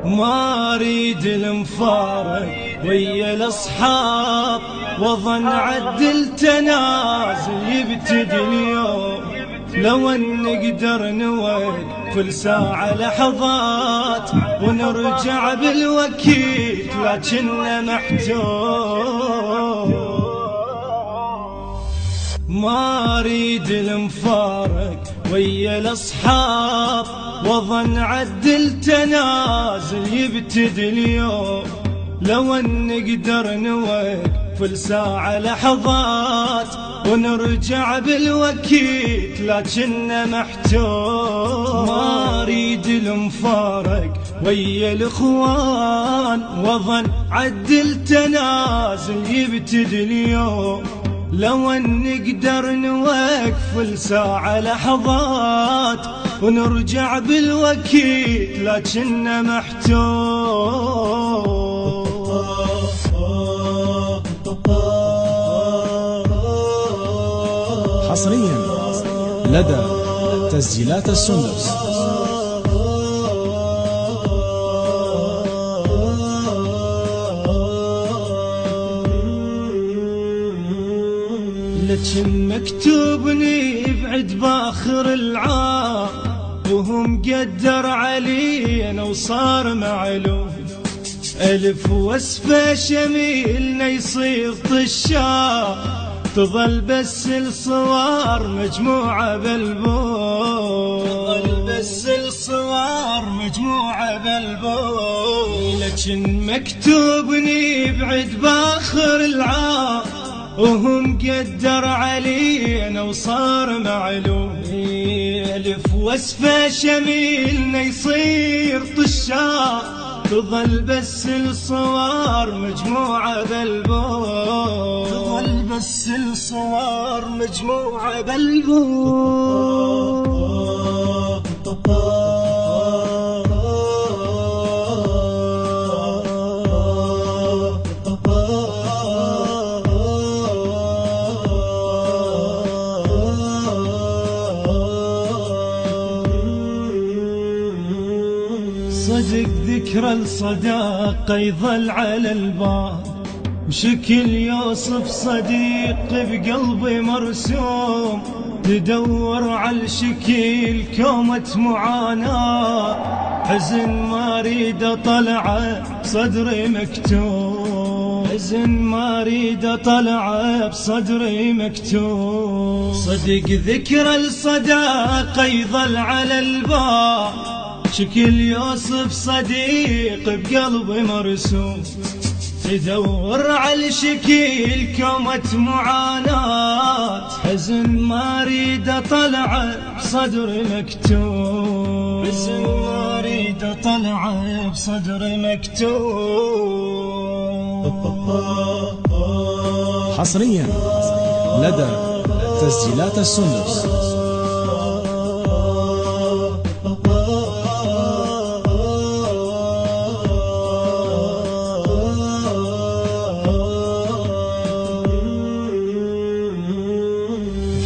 ما اريد المفارق ويا الاصحاب، وظن عدل تنازل يبتدي اليوم. لو ان نقدر نوقف الساعة لحظات ونرجع بالوكيل، لكننا محتوم. ما اريد المفارق ويا الاصحاب، وظن عدل تنازل يبتدي اليوم. لو ان نقدر نوقف الساعة لحظات ونرجع بالوكيل، لكننا محتوم. ما اريد المفارق ويا الاخوان، وظن عدل تنازل يبتدي اليوم. لو ان نقدر نوقف الساعة لحظات ونرجع بالوكيل، لكننا محتوم. حصريا لدى تسجيلات السندس. لكن مكتوبني بعد باخر العام، وهم قدر علينا وصار معلوم. ألف وصفة شميلنا يصير طشاق، تظل بس الصور مجموعة بالبوم. تظل بس الصور مجموعة بالبوم. لكن مكتوبني بعد باخر العام، وهم قدر علينا وصار معلوم. ألف وصفة شميلنا يصير طشاق، تظل بس الصور مجموعة بالبوم. تظل بس الصور مجموعة بالبوم. صدق ذكرى الصداقة يظل على البال، وشكل يوصف صديق بقلبي مرسوم. تدور على الشكل كومة معاناة، حزن ما اريد اطلعه بصدري مكتوم. حزن ما اريد اطلعه بصدري مكتوم. صدق ذكرى الصداقة يظل على البال، شكل يوصف صديق بقلبي مرسوم. تدور على الشكل كومة معاناة، حزن ما اريد اطلعه بصدري مكتوم. حزن ما اريد اطلعه بصدري مكتوم. حصريا لدى تسجيلات السندس.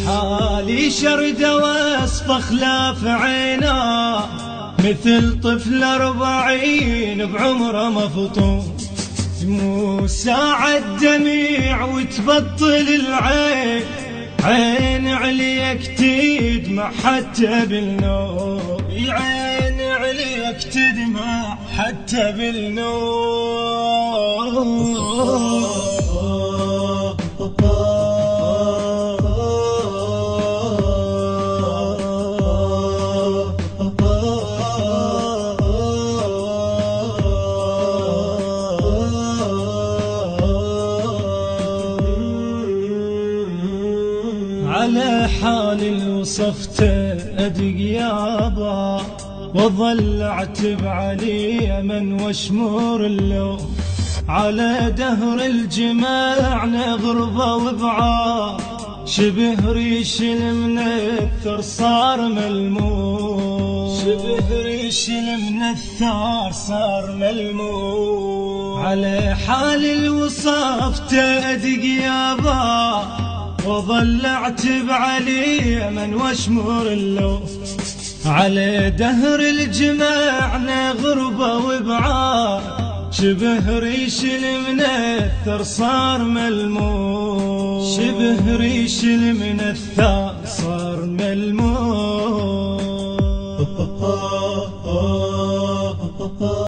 حالي شرد وصف خلاف عينا، مثل طفل 40 بعمره مفطوم. مو ساعة دميع وتبطل العين، عين عليك تدمع حتى بالنوم. عين عليك تدمع حتى بالنوم. على حالي وصفته أدق يابا، وظل أعتب علي من واشمر اللوم. على دهر الجماعنا غربة وبعاد، شبه ريش المنثر صار ملموم. شبه ريش المنثر صار ملموم. على حالي الوصفته أدق يابا، وظل اعتب علي من واشمر اللوم. على دهر الجماعنا غربة وبعاد، شبه ريش المنثر صار ملموس، شبه ريش المنثر صار ملموس.